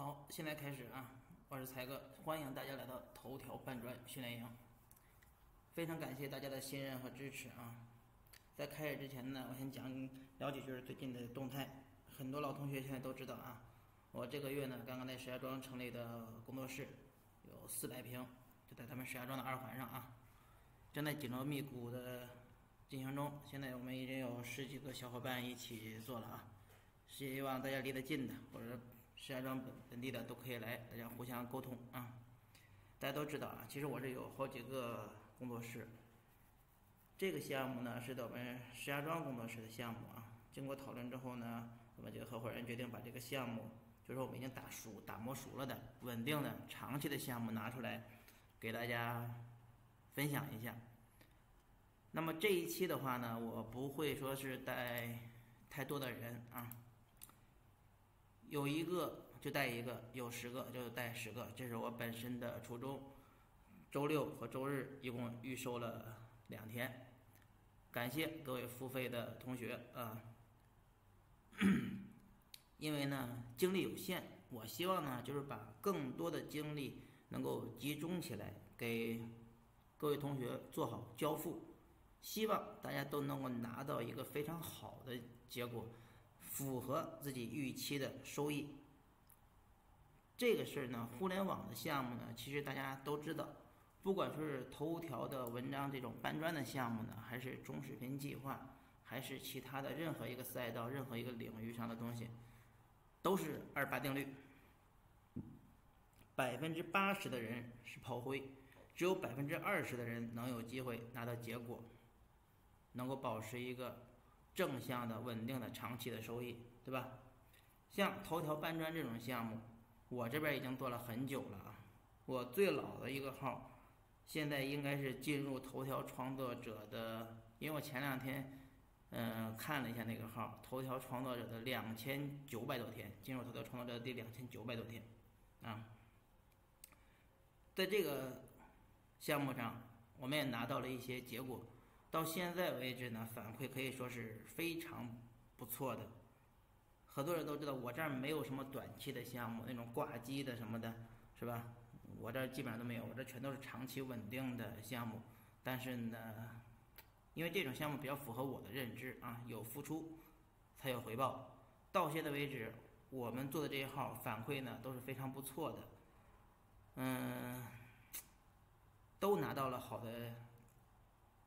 好，现在开始啊！我是才哥，欢迎大家来到头条搬砖训练营。非常感谢大家的信任和支持啊！在开始之前呢，我先聊几句最近的动态。很多老同学现在都知道啊，我这个月呢刚刚在石家庄成立的工作室有400平，就在咱们石家庄的2环上啊，正在紧锣密鼓的进行中。现在我们已经有10几个小伙伴一起做了啊，希望大家离得近的或者石家庄本地的都可以来，大家互相沟通啊。大家都知道啊，其实我这有好几个工作室。这个项目呢是我们石家庄工作室的项目啊。经过讨论之后呢，我们这个合伙人决定把这个项目，就是我们已经打磨熟了的、稳定的、长期的项目拿出来，给大家分享一下。那么这一期的话呢，我不会说是带太多的人啊。有一个就带一个，有10个就带10个，这是我本身的初衷。周六和周日一共预售了2天，感谢各位付费的同学啊。因为呢精力有限，我希望呢就是把更多的精力能够集中起来，给各位同学做好交付，希望大家都能够拿到一个非常好的结果，符合自己预期的收益。这个事儿呢，互联网的项目呢，其实大家都知道，不管说是头条的文章这种搬砖的项目呢，还是中视频计划，还是其他的任何一个赛道、任何一个领域上的东西，都是28定律。80%的人是炮灰，只有20%的人能有机会拿到结果，能够保持一个正向的、稳定的、长期的收益，对吧？像头条搬砖这种项目，我这边已经做了很久了啊。我最老的一个号，现在应该是进入头条创作者的，因为我前2天看了一下那个号，头条创作者的2900多天，进入头条创作者的第2900多天啊。在这个项目上，我们也拿到了一些结果，到现在为止呢，反馈可以说是非常不错的。很多人都知道我这儿没有什么短期的项目，那种挂机的什么的，是吧？我这儿基本上都没有，我这全都是长期稳定的项目。但是呢，因为这种项目比较符合我的认知啊，有付出才有回报。到现在为止，我们做的这一号反馈呢都是非常不错的，都拿到了好的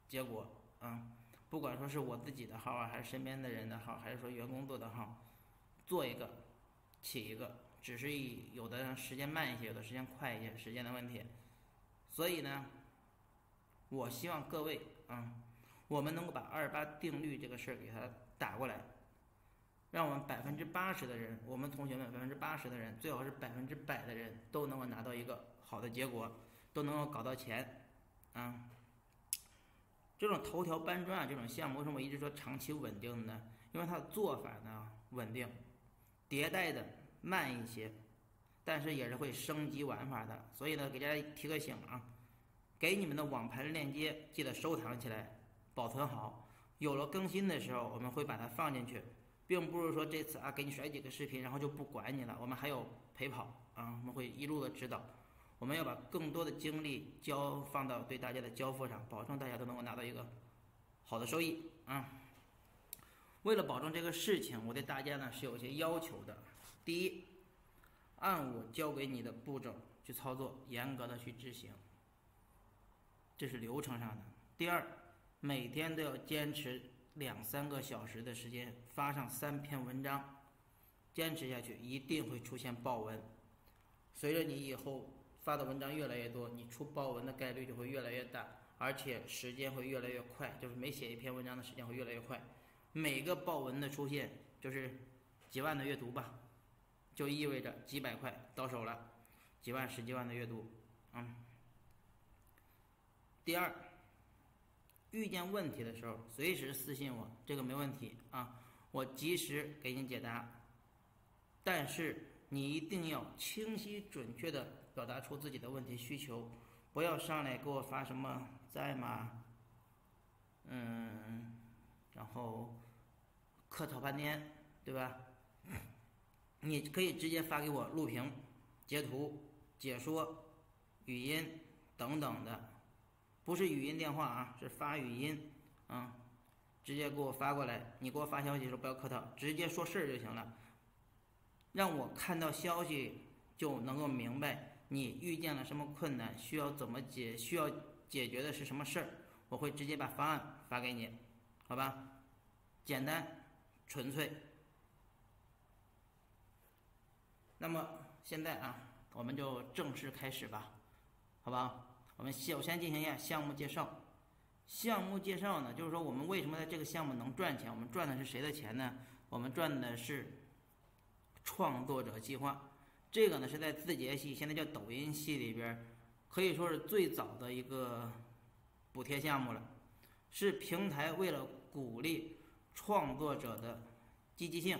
结果啊。不管说是我自己的号啊，还是身边的人的号，还是说员工做的号，做一个起一个，只是有的时间慢一些，有的时间快一些，时间的问题。所以呢，我希望各位我们能够把28定律这个事儿给它打过来，让我们80%的人，我们同学们80%的人，最好是100%的人都能够拿到一个好的结果，都能够搞到钱啊。这种头条搬砖这种项目，为什么我一直说长期稳定呢？因为它的做法呢稳定，迭代的慢一些，但是也是会升级玩法的。所以呢，给大家提个醒啊，给你们的网盘链接记得收藏起来，保存好。有了更新的时候，我们会把它放进去，并不是说这次给你甩几个视频，然后就不管你了。我们还有陪跑啊，我们会一路的指导。我们要把更多的精力放到对大家的交付上，保证大家都能够拿到一个好的收益啊。为了保证这个事情，我对大家呢是有些要求的。第一，按我教给你的步骤去操作，严格的去执行，这是流程上的。第二，每天都要坚持2-3个小时的时间，发上3篇文章，坚持下去一定会出现爆文。随着你以后发的文章越来越多，你出爆文的概率就会越来越大，而且时间会越来越快，就是每写一篇文章的时间会越来越快。每个爆文的出现就是几万的阅读吧，就意味着几百块到手了，几万、10几万的阅读第二，遇见问题的时候随时私信我，这个没问题啊，我及时给你解答。但是你一定要清晰准确的表达出自己的问题需求，不要上来给我发什么在吗然后客套半天，对吧？你可以直接发给我录屏截图、解说、语音等等的，不是语音电话啊，是发语音啊，直接给我发过来。你给我发消息的时候不要客套，直接说事儿就行了，让我看到消息就能够明白你遇见了什么困难，需要怎么需要解决的是什么事儿，我会直接把方案发给你，好吧？简单纯粹。那么现在啊，我们就正式开始吧，好吧？我们首先进行一下项目介绍。项目介绍呢，就是说我们为什么在这个项目能赚钱？我们赚的是谁的钱呢？我们赚的是创作者计划。这个呢是在字节系，现在叫抖音系里边，可以说是最早的一个补贴项目了，是平台为了鼓励创作者的积极性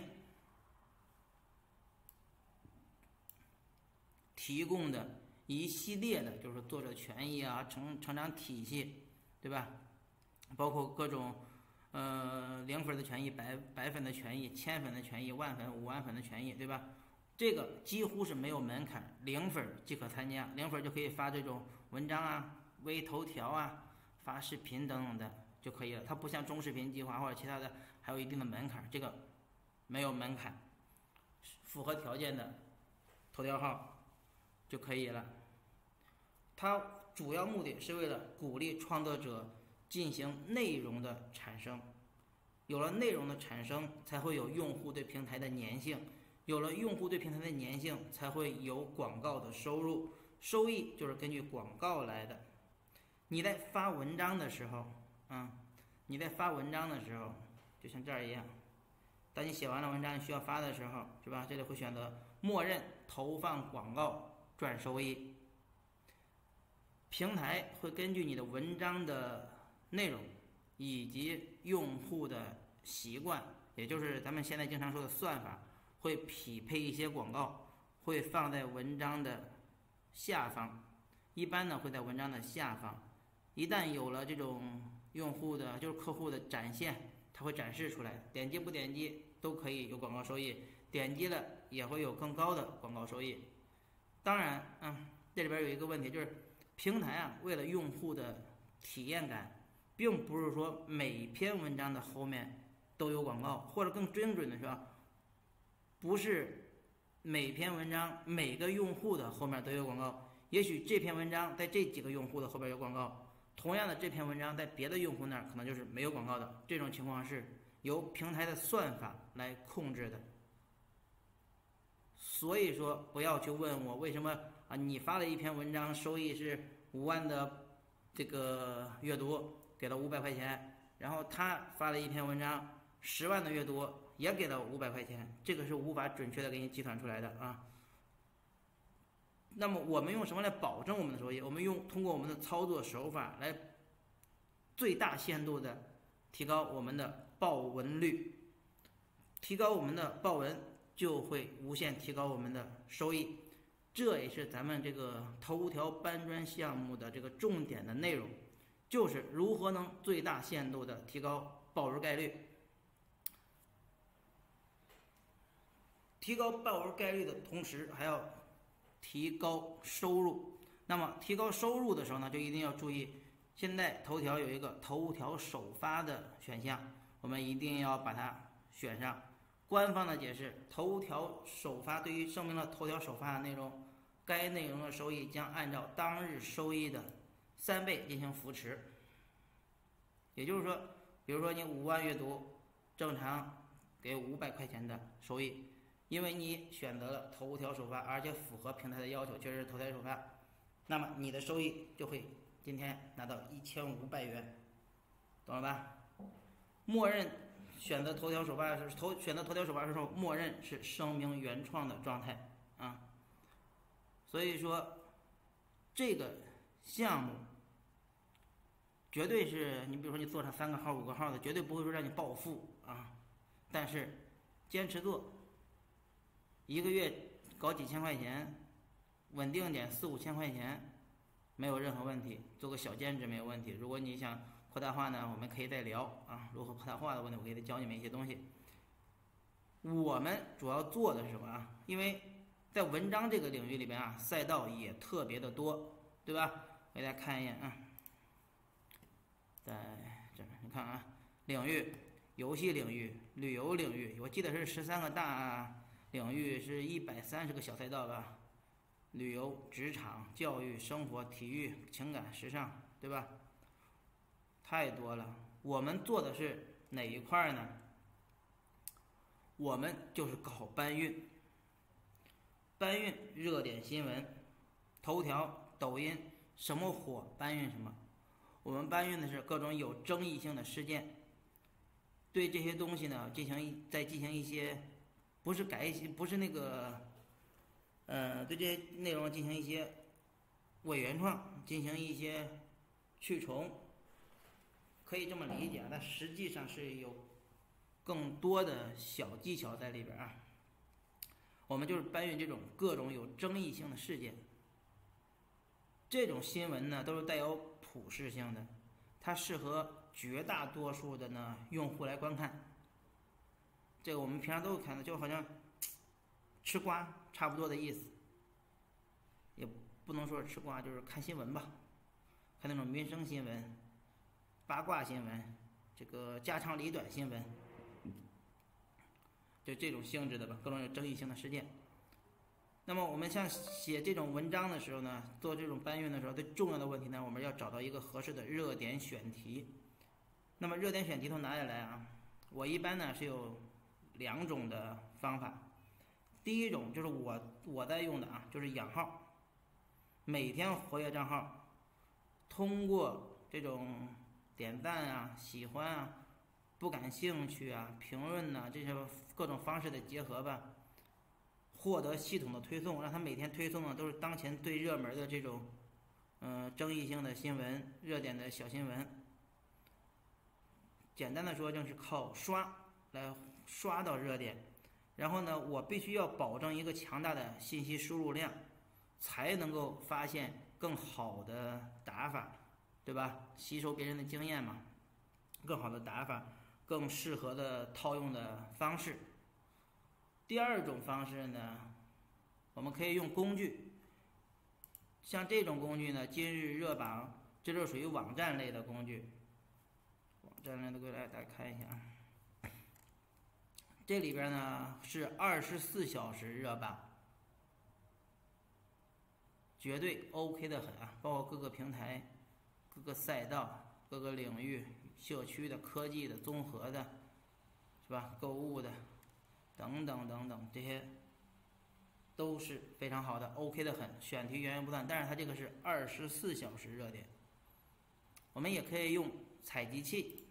提供的一系列的，就是作者权益啊、成长体系，对吧？包括各种0粉的权益、百粉的权益、1000粉的权益、10000粉、50000粉的权益，对吧？这个几乎是没有门槛，0粉即可参加，0粉就可以发这种文章啊、微头条啊、发视频等等的就可以了。它不像中视频计划或者其他的，还有一定的门槛，这个没有门槛，符合条件的头条号就可以了。它主要目的是为了鼓励创作者进行内容的产生，有了内容的产生，才会有用户对平台的粘性。有了用户对平台的粘性，才会有广告的收入，收益就是根据广告来的。你在发文章的时候，你在发文章的时候，就像这儿一样，当你写完了文章需要发的时候，是吧？这里会选择默认投放广告赚收益。平台会根据你的文章的内容以及用户的习惯，也就是咱们现在经常说的算法，会匹配一些广告，会放在文章的下方，一般呢会在文章的下方。一旦有了这种用户的就是客户的展现，它会展示出来，点击不点击都可以有广告收益，点击了也会有更高的广告收益。当然，这里边有一个问题，就是平台啊，为了用户的体验感，并不是说每篇文章的后面都有广告，或者更精准的说，不是每篇文章每个用户的后面都有广告，也许这篇文章在这几个用户的后边有广告，同样的这篇文章在别的用户那儿可能就是没有广告的。这种情况是由平台的算法来控制的。所以说不要去问我为什么啊，你发了一篇文章收益是5万的这个阅读，给了500块钱，然后他发了一篇文章10万的阅读，也给了500块钱，这个是无法准确的给你计算出来的啊。那么我们用什么来保证我们的收益？我们通过我们的操作手法来最大限度的提高我们的爆文率，提高我们的爆文就会无限提高我们的收益。这也是咱们这个头条搬砖项目的这个重点的内容，就是如何能最大限度的提高爆文概率。提高爆文概率的同时，还要提高收入。那么提高收入的时候呢，就一定要注意，现在头条有一个头条首发的选项，我们一定要把它选上。官方的解释，头条首发对于证明了头条首发的内容，该内容的收益将按照当日收益的3倍进行扶持。也就是说，比如说你5万阅读，正常给500块钱的收益，因为你选择了头条首发，而且符合平台的要求，确实是头条首发，那么你的收益就会今天拿到1500元，懂了吧？默认选择头条首发的时候，选择头条首发的时候，默认是声明原创的状态啊。所以说，这个项目绝对是你比如说你做上3个号、5个号的，绝对不会说让你暴富啊。但是坚持做，1个月搞几千块钱，稳定点4、5千块钱，没有任何问题。做个小兼职没有问题。如果你想扩大化呢，我们可以再聊啊，如何扩大化的问题，我可以再教你们一些东西。我们主要做的是什么啊？因为在文章这个领域里边啊，赛道也特别的多，对吧？给大家看一眼啊，在这儿你看啊，领域，游戏领域、旅游领域，我记得是13个大领域，是130个小赛道吧？旅游、职场、教育、生活、体育、情感、时尚，对吧？太多了。我们做的是哪一块呢？我们就是搞搬运，搬运热点新闻、头条、抖音，什么火搬运什么。我们搬运的是各种有争议性的事件，对这些东西呢再进行一些，不是改一些，不是那个，对这些内容进行一些伪原创，进行一些去重，可以这么理解，但实际上是有更多的小技巧在里边啊。我们就是搬运这种各种有争议性的事件，这种新闻呢都是带有普适性的，它适合绝大多数的呢用户来观看。这个我们平常都会看到，就好像吃瓜差不多的意思，也不能说是吃瓜，就是看新闻吧，看那种民生新闻、八卦新闻、这个家长里短新闻。就这种性质的吧，各种有争议性的事件。那么我们像写这种文章的时候呢，做这种搬运的时候，最重要的问题呢，我们要找到一个合适的热点选题。那么热点选题从哪里来啊？我一般呢是有2种的方法。第一种就是我在用的啊，就是养号，每天活跃账号，通过这种点赞啊、喜欢啊、不感兴趣啊、评论呐、这些各种方式的结合吧，获得系统的推送，让他每天推送的都是当前最热门的这种争议性的新闻、热点的小新闻。简单的说，就是靠刷来刷到热点。然后呢，我必须要保证一个强大的信息输入量，才能够发现更好的打法，对吧？吸收别人的经验嘛，更好的打法，更适合的套用的方式。第二种方式呢，我们可以用工具，像这种工具呢，今日热榜，这就属于网站类的工具。网站类的过来，大家看一下啊。这里边呢是24小时热榜，绝对 OK 的很啊，包括各个平台、各个赛道、各个领域、社区的、科技的、综合的，是吧？购物的，等等等等，这些都是非常好的 ，OK 的很，选题源源不断。但是它这个是24小时热点。我们也可以用采集器。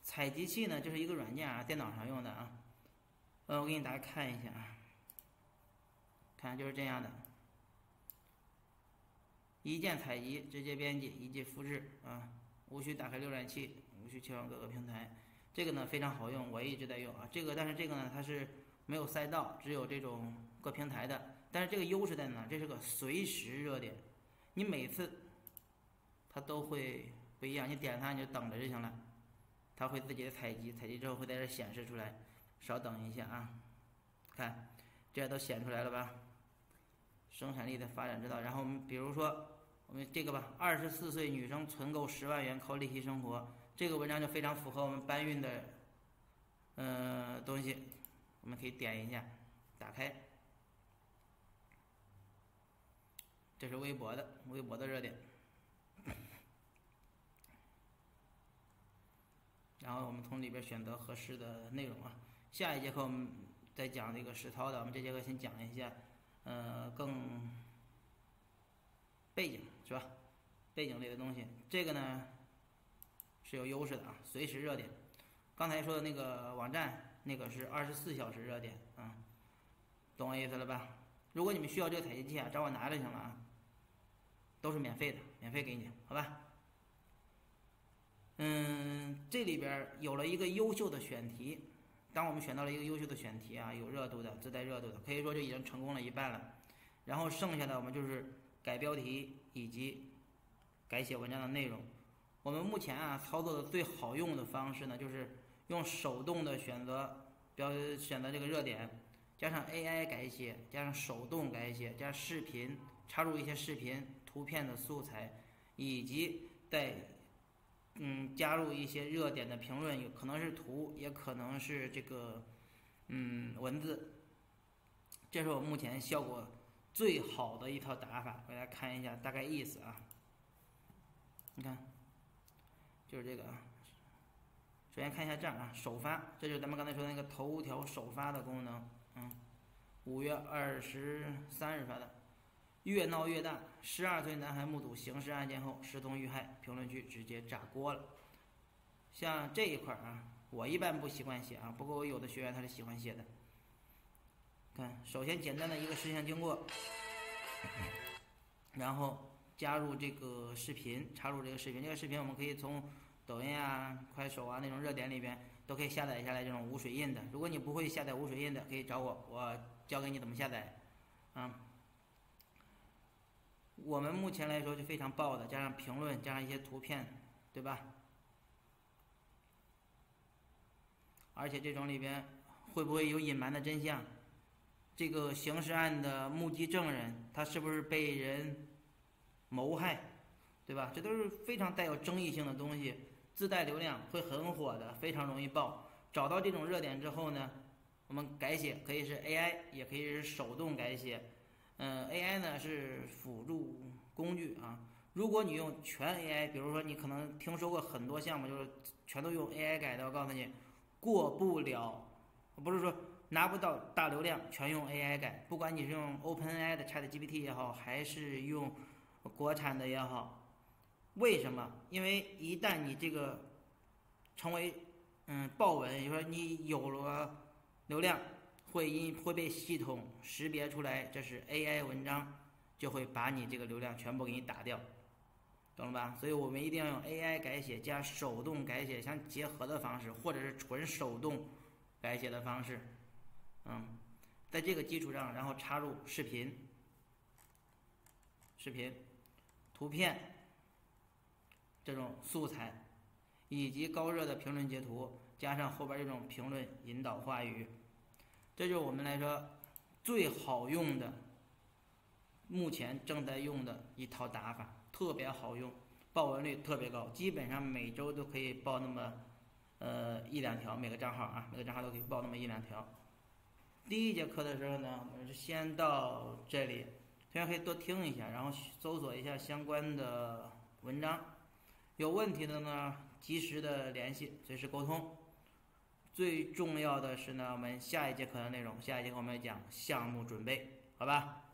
采集器呢，就是一个软件啊，电脑上用的啊。我给你大家看一下啊，看就是这样的，一键采集，直接编辑，一键复制啊，无需打开浏览器，无需切换各个平台。这个呢非常好用，我一直在用啊。但是这个呢它是没有赛道，只有这种各平台的。但是这个优势在哪？这是个随时热点，你每次它都会不一样，你点它你就等着就行了。它会自己的采集，采集之后会在这显示出来，稍等一下啊，看，这都显出来了吧？生产力的发展之道。然后我们比如说我们这个吧，24岁女生存够10万元靠利息生活，这个文章就非常符合我们搬运的东西，我们可以点一下，打开，这是微博的热点。然后我们从里边选择合适的内容啊。下一节课我们再讲这个实操的，我们这节课先讲一下，更背景是吧？背景类的东西，这个呢是有优势的啊，随时热点。刚才说的那个网站，那个是24小时热点啊，懂我意思了吧？如果你们需要这个采集器啊，找我拿就行了啊，都是免费的，免费给你，好吧？这里边有了一个优秀的选题，当我们选到了一个优秀的选题啊，有热度的、自带热度的，可以说就已经成功了一半了。然后剩下的我们就是改标题以及改写文章的内容。我们目前啊操作的最好用的方式呢，就是用手动的选择这个热点，加上 AI 改写，加上手动改写，加上视频，插入一些视频、图片的素材，以及再加入一些热点的评论，有可能是图，也可能是这个文字。这是我目前效果最好的一套打法，给大家看一下大概意思啊。你看，就是这个啊。首先看一下这样啊，首发，这就是咱们刚才说的那个头条首发的功能。5月23日发的，越闹越大，12岁男孩目睹刑事案件后失踪遇害，评论区直接炸锅了。像这一块啊，我一般不习惯写啊，不过我有的学员他是喜欢写的。看，首先简单的一个事情经过，然后加入这个视频，插入这个视频，这个视频我们可以从抖音啊、快手啊那种热点里边都可以下载下来这种无水印的。如果你不会下载无水印的，可以找我，我教给你怎么下载。我们目前来说就非常爆的，加上评论，加上一些图片，对吧？而且这种里边会不会有隐瞒的真相？这个刑事案的目击证人，他是不是被人谋害，对吧？这都是非常带有争议性的东西，自带流量会很火的，非常容易爆。找到这种热点之后呢，我们改写可以是 AI， 也可以是手动改写。AI 呢是辅助工具啊。如果你用全 AI， 比如说你可能听说过很多项目，就是全都用 AI 改的，我告诉你，过不了，不是说拿不到大流量，全用 AI 改。不管你是用 OpenAI 的 ChatGPT 也好，还是用国产的也好，为什么？因为一旦你这个成为爆文，也就是说你有了流量，会被系统识别出来这是 AI 文章，就会把你这个流量全部给你打掉，懂了吧？所以我们一定要用 AI 改写加手动改写相结合的方式，或者是纯手动改写的方式。在这个基础上，然后插入视频、图片这种素材，以及高热的评论截图，加上后边这种评论引导话语，这就是我们来说最好用的，目前正在用的一套打法，特别好用，爆文率特别高，基本上每周都可以爆那么一两条，每个账号都可以爆那么一两条。第一节课的时候呢，我们是先到这里，同学可以多听一下，然后搜索一下相关的文章，有问题的呢及时的联系，随时沟通。最重要的是呢，我们下一节课的内容，下一节课我们要讲项目准备，好吧？